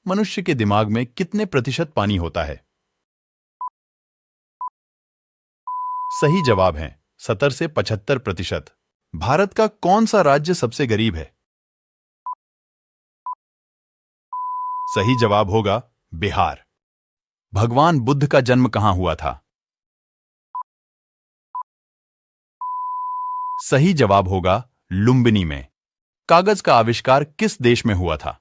मनुष्य के दिमाग में कितने प्रतिशत पानी होता है? सही जवाब है 70 से 75%। भारत का कौन सा राज्य सबसे गरीब है? सही जवाब होगा बिहार। भगवान बुद्ध का जन्म कहां हुआ था? सही जवाब होगा लुम्बिनी में। कागज का आविष्कार किस देश में हुआ था?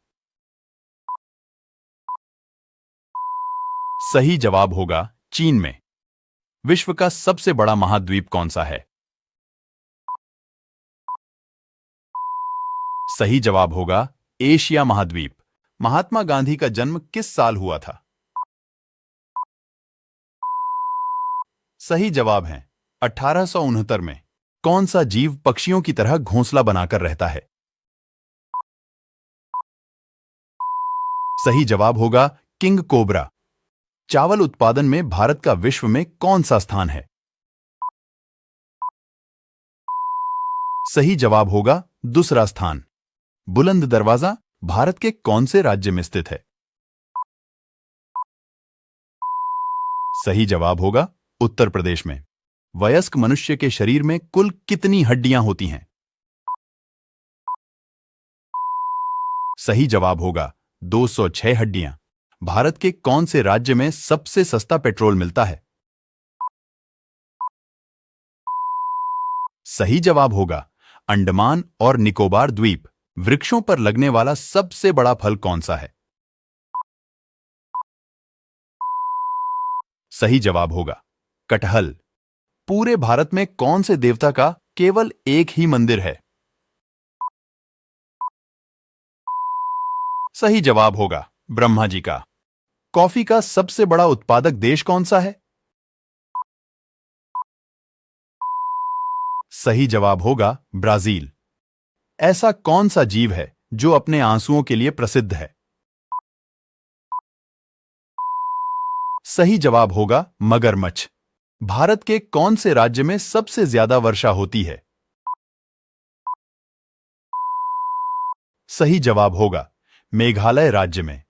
सही जवाब होगा चीन में। विश्व का सबसे बड़ा महाद्वीप कौन सा है? सही जवाब होगा एशिया महाद्वीप। महात्मा गांधी का जन्म किस साल हुआ था? सही जवाब है 1869 में। कौन सा जीव पक्षियों की तरह घोंसला बनाकर रहता है? सही जवाब होगा किंग कोबरा। चावल उत्पादन में भारत का विश्व में कौन सा स्थान है? सही जवाब होगा दूसरा स्थान। बुलंद दरवाजा भारत के कौन से राज्य में स्थित है? सही जवाब होगा उत्तर प्रदेश में। वयस्क मनुष्य के शरीर में कुल कितनी हड्डियां होती हैं? सही जवाब होगा 206 हड्डियां। भारत के कौन से राज्य में सबसे सस्ता पेट्रोल मिलता है? सही जवाब होगा अंडमान और निकोबार द्वीप। वृक्षों पर लगने वाला सबसे बड़ा फल कौन सा है? सही जवाब होगा कटहल। पूरे भारत में कौन से देवता का केवल एक ही मंदिर है? सही जवाब होगा ब्रह्मा जी का। कॉफी का सबसे बड़ा उत्पादक देश कौन सा है? सही जवाब होगा ब्राजील। ऐसा कौन सा जीव है जो अपने आंसुओं के लिए प्रसिद्ध है? सही जवाब होगा मगरमच्छ। भारत के कौन से राज्य में सबसे ज्यादा वर्षा होती है? सही जवाब होगा मेघालय राज्य में।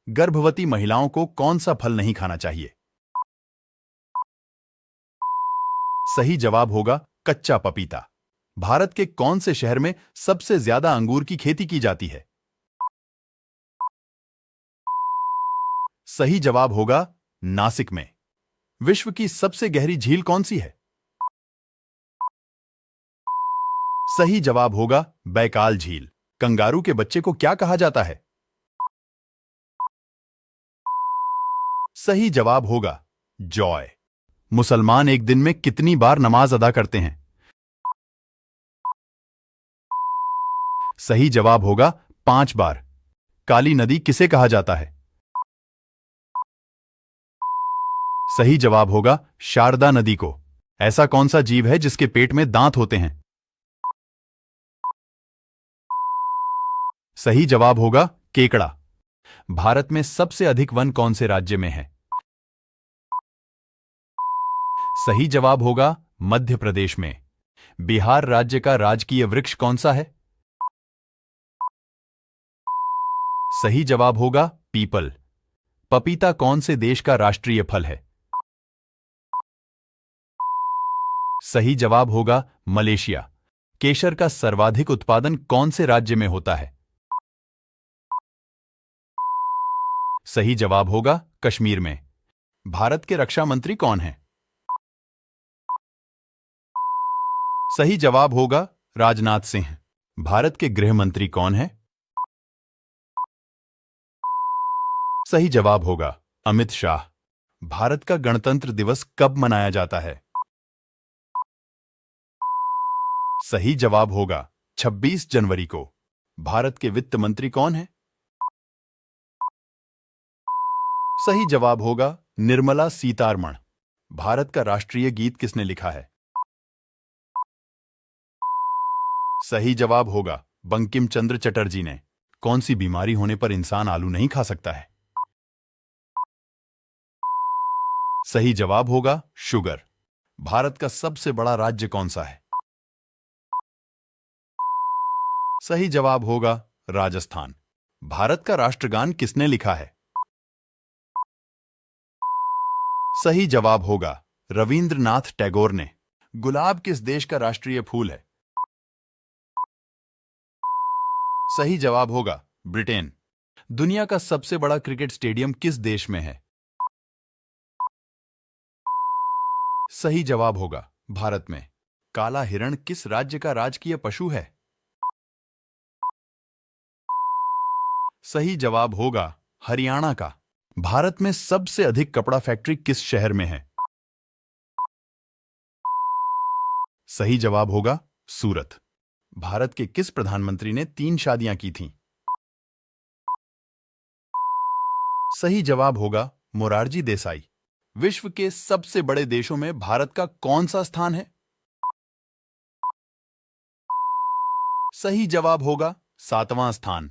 गर्भवती महिलाओं को कौन सा फल नहीं खाना चाहिए? सही जवाब होगा कच्चा पपीता। भारत के कौन से शहर में सबसे ज्यादा अंगूर की खेती की जाती है? सही जवाब होगा नासिक में। विश्व की सबसे गहरी झील कौन सी है? सही जवाब होगा बैकाल झील। कंगारू के बच्चे को क्या कहा जाता है? सही जवाब होगा जॉय। मुसलमान एक दिन में कितनी बार नमाज अदा करते हैं? सही जवाब होगा 5 बार। काली नदी किसे कहा जाता है? सही जवाब होगा शारदा नदी को। ऐसा कौन सा जीव है जिसके पेट में दांत होते हैं? सही जवाब होगा केकड़ा। भारत में सबसे अधिक वन कौन से राज्य में है? सही जवाब होगा मध्य प्रदेश में। बिहार राज्य का राजकीय वृक्ष कौन सा है? सही जवाब होगा पीपल। पपीता कौन से देश का राष्ट्रीय फल है? सही जवाब होगा मलेशिया। केशर का सर्वाधिक उत्पादन कौन से राज्य में होता है? सही जवाब होगा कश्मीर में। भारत के रक्षा मंत्री कौन हैं? सही जवाब होगा राजनाथ सिंह। भारत के गृह मंत्री कौन हैं? सही जवाब होगा अमित शाह। भारत का गणतंत्र दिवस कब मनाया जाता है? सही जवाब होगा 26 जनवरी को। भारत के वित्त मंत्री कौन हैं? सही जवाब होगा निर्मला सीतारमण। भारत का राष्ट्रीय गीत किसने लिखा है? सही जवाब होगा बंकिम चंद्र चटर्जी ने। कौन सी बीमारी होने पर इंसान आलू नहीं खा सकता है? सही जवाब होगा शुगर। भारत का सबसे बड़ा राज्य कौन सा है? सही जवाब होगा राजस्थान। भारत का राष्ट्रगान किसने लिखा है? सही जवाब होगा रविंद्रनाथ टैगोर ने। गुलाब किस देश का राष्ट्रीय फूल है? सही जवाब होगा ब्रिटेन। दुनिया का सबसे बड़ा क्रिकेट स्टेडियम किस देश में है? सही जवाब होगा भारत में। काला हिरण किस राज्य का राजकीय पशु है? सही जवाब होगा हरियाणा का। भारत में सबसे अधिक कपड़ा फैक्ट्री किस शहर में है? सही जवाब होगा सूरत। भारत के किस प्रधानमंत्री ने 3 शादियां की थीं? सही जवाब होगा मोरारजी देसाई। विश्व के सबसे बड़े देशों में भारत का कौन सा स्थान है? सही जवाब होगा 7वां स्थान।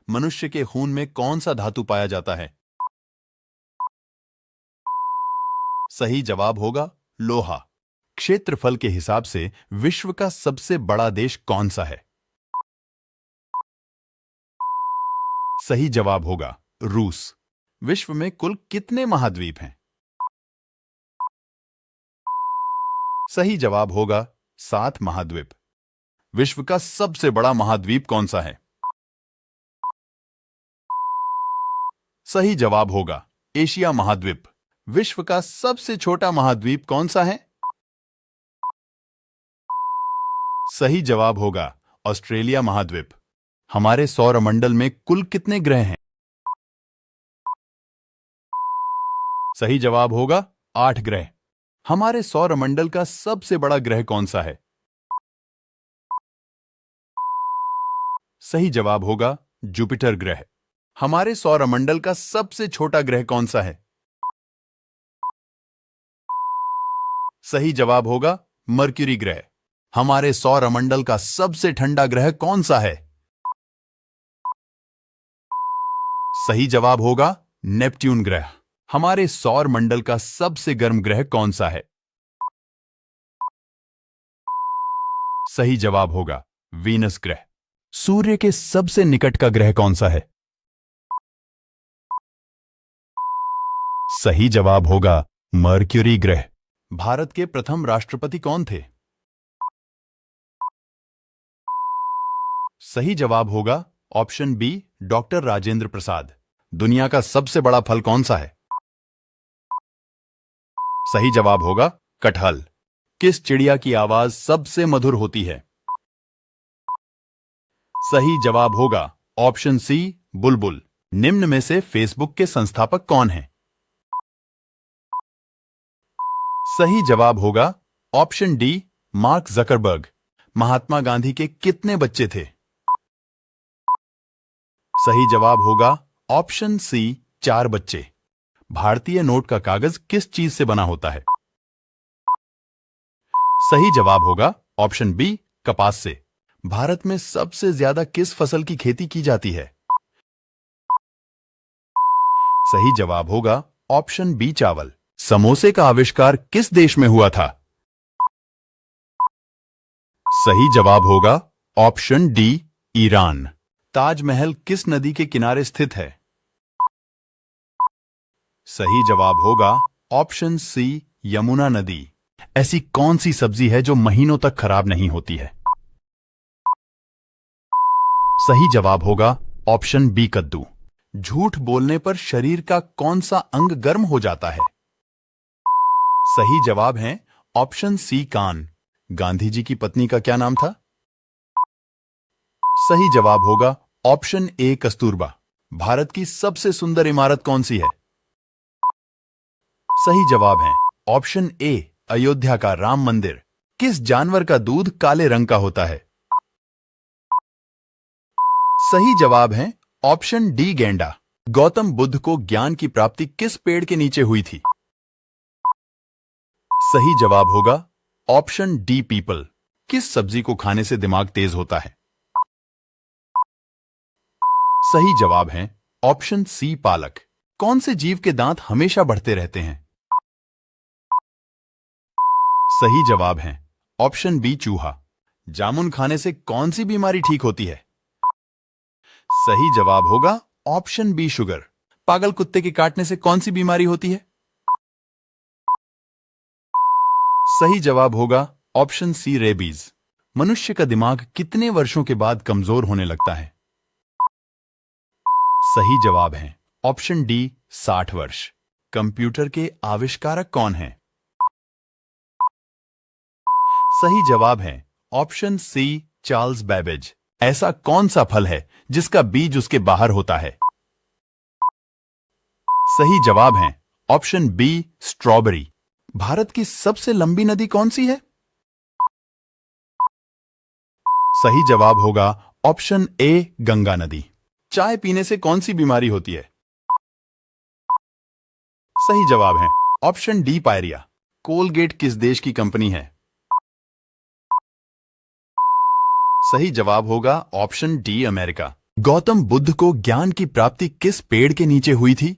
मनुष्य के खून में कौन सा धातु पाया जाता है? सही जवाब होगा लोहा। क्षेत्रफल के हिसाब से विश्व का सबसे बड़ा देश कौन सा है? सही जवाब होगा रूस। विश्व में कुल कितने महाद्वीप हैं? सही जवाब होगा 7 महाद्वीप। विश्व का सबसे बड़ा महाद्वीप कौन सा है? सही जवाब होगा एशिया महाद्वीप। विश्व का सबसे छोटा महाद्वीप कौन सा है? सही जवाब होगा ऑस्ट्रेलिया महाद्वीप। हमारे सौरमंडल में कुल कितने ग्रह हैं? सही जवाब होगा 8 ग्रह। हमारे सौरमंडल का सबसे बड़ा ग्रह कौन सा है? सही जवाब होगा जुपिटर ग्रह। हमारे सौरमंडल का सबसे छोटा ग्रह कौन सा है? सही जवाब होगा मर्क्यूरी ग्रह। हमारे सौरमंडल का सबसे ठंडा ग्रह कौन सा है? सही जवाब होगा नेपट्यून ग्रह। हमारे सौरमंडल का सबसे गर्म ग्रह कौन सा है? सही जवाब होगा वीनस ग्रह। सूर्य के सबसे निकट का ग्रह कौन सा है? सही जवाब होगा मर्क्यूरी ग्रह। भारत के प्रथम राष्ट्रपति कौन थे? सही जवाब होगा option B doctor Rajendra Prasad. दुनिया का सबसे बड़ा फल कौन सा है? सही जवाब होगा कटहल। किस चिड़िया की आवाज सबसे मधुर होती है? सही जवाब होगा ऑप्शन सी बुलबुल। निम्न में से फेसबुक के संस्थापक कौन हैं? सही जवाब होगा option D mark Zuckerberg. Mahatma Gandhi के कितने बच्चे थे? सही जवाब होगा ऑप्शन सी 4 बच्चे। भारतीय नोट का कागज किस चीज से बना होता है? सही जवाब होगा ऑप्शन बी कपास से। भारत में सबसे ज्यादा किस फसल की खेती की जाती है? सही जवाब होगा ऑप्शन बी चावल। समोसे का आविष्कार किस देश में हुआ था? सही जवाब होगा ऑप्शन डी ईरान। ताजमहल किस नदी के किनारे स्थित है? सही जवाब होगा ऑप्शन सी यमुना नदी। ऐसी कौन सी सब्जी है जो महीनों तक खराब नहीं होती है? सही जवाब होगा ऑप्शन बी कद्दू। झूठ बोलने पर शरीर का कौन सा अंग गर्म हो जाता है? सही जवाब है ऑप्शन सी कान। गांधी जी की पत्नी का क्या नाम था? सही जवाब होगा ऑप्शन ए कस्तूरबा। भारत की सबसे सुंदर इमारत कौन सी है? सही जवाब है ऑप्शन ए अयोध्या का राम मंदिर। किस जानवर का दूध काले रंग का होता है? सही जवाब है ऑप्शन डी गेंडा। गौतम बुद्ध को ज्ञान की प्राप्ति किस पेड़ के नीचे हुई थी? सही जवाब होगा ऑप्शन डी पीपल। किस सब्जी को खाने से दिमाग तेज होता है? सही जवाब है ऑप्शन सी पालक। कौन से जीव के दांत हमेशा बढ़ते रहते हैं? सही जवाब है ऑप्शन बी चूहा। जामुन खाने से कौन सी बीमारी ठीक होती है? सही जवाब होगा ऑप्शन बी शुगर। पागल कुत्ते के काटने से कौन सी बीमारी होती है? सही जवाब होगा ऑप्शन सी रेबीज। मनुष्य का दिमाग कितने वर्षों के बाद कमजोर होने लगता है? सही जवाब है ऑप्शन डी 60 वर्ष। कंप्यूटर के आविष्कारक कौन हैं? सही जवाब है ऑप्शन सी चार्ल्स बेबेज। ऐसा कौन सा फल है जिसका बीज उसके बाहर होता है? सही जवाब है ऑप्शन बी स्ट्रॉबेरी। भारत की सबसे लंबी नदी कौन सी है? सही जवाब होगा ऑप्शन ए गंगा नदी। चाय पीने से कौन सी बीमारी होती है? सही जवाब है ऑप्शन डी पायरिया। कोलगेट किस देश की कंपनी है? सही जवाब होगा option D America. Gautam Buddha को ज्ञान की प्राप्ति किस पेड़ के नीचे हुई थी?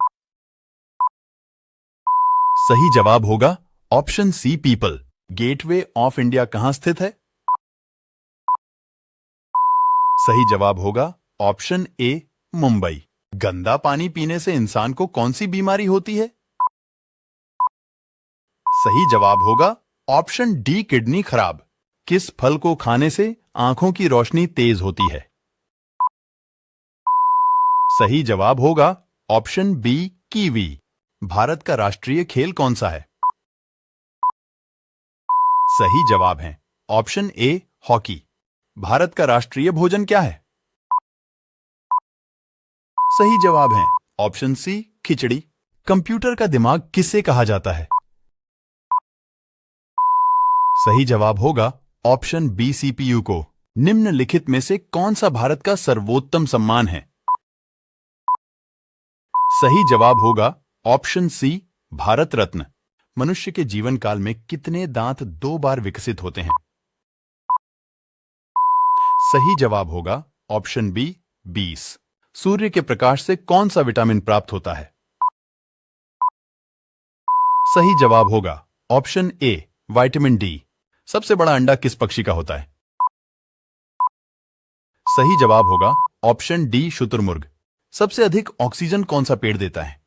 सही जवाब होगा option see people. Gateway of India कहां स्थित है? सही जवाब होगा ऑप्शन ए मुंबई। गंदा पानी पीने से इंसान को कौन सी बीमारी होती है? सही जवाब होगा ऑप्शन डी किडनी खराब। किस फल को खाने से आंखों की रोशनी तेज होती है? सही जवाब होगा ऑप्शन बी कीवी। भारत का राष्ट्रीय खेल कौन सा है? सही जवाब है ऑप्शन ए हॉकी। भारत का राष्ट्रीय भोजन क्या है? सही जवाब है ऑप्शन सी खिचड़ी। कंप्यूटर का दिमाग किसे कहा जाता है? सही जवाब होगा ऑप्शन बी सीपीयू को। निम्नलिखित में से कौन सा भारत का सर्वोत्तम सम्मान है? सही जवाब होगा ऑप्शन सी भारत रत्न। मनुष्य के जीवन काल में कितने दांत 2 बार विकसित होते हैं? सही जवाब होगा ऑप्शन बी 20। सूर्य के प्रकाश से कौन सा विटामिन प्राप्त होता है? सही जवाब होगा ऑप्शन ए विटामिन डी। सबसे बड़ा अंडा किस पक्षी का होता है? सही जवाब होगा ऑप्शन डी शुतुरमुर्ग। सबसे अधिक ऑक्सीजन कौन सा पेड़ देता है?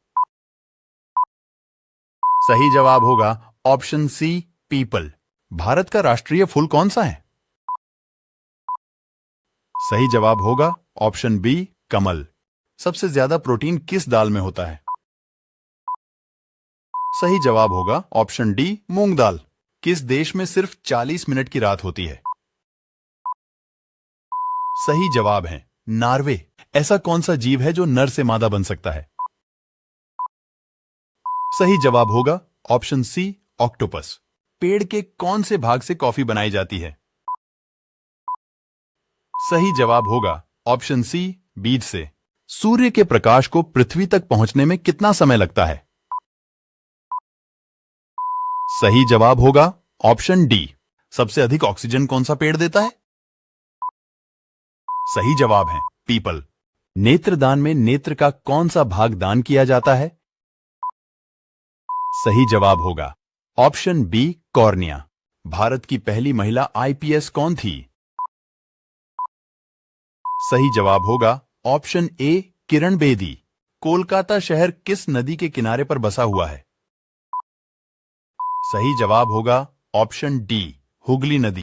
सही जवाब होगा ऑप्शन सी पीपल। भारत का राष्ट्रीय फूल कौन सा है? सही जवाब होगा ऑप्शन बी कमल। सबसे ज्यादा प्रोटीन किस दाल में होता है? सही जवाब होगा ऑप्शन डी मूंग दाल। किस देश में सिर्फ 40 मिनट की रात होती है? सही जवाब है नॉर्वे। ऐसा कौन सा जीव है जो नर से मादा बन सकता है? सही जवाब होगा ऑप्शन सी ऑक्टोपस। पेड़ के कौन से भाग से कॉफी बनाई जाती है? सही जवाब होगा ऑप्शन सी बीज से। सूर्य के प्रकाश को पृथ्वी तक पहुंचने में कितना समय लगता है? सही जवाब होगा ऑप्शन डी। सबसे अधिक ऑक्सीजन कौन सा पेड़ देता है? सही जवाब है पीपल। नेत्रदान में नेत्र का कौन सा भाग दान किया जाता है? सही जवाब होगा ऑप्शन बी कॉर्निया। भारत की पहली महिला आईपीएस कौन थी? सही जवाब होगा ऑप्शन ए किरण बेदी। कोलकाता शहर किस नदी के किनारे पर बसा हुआ है? सही जवाब होगा ऑप्शन डी हुगली नदी।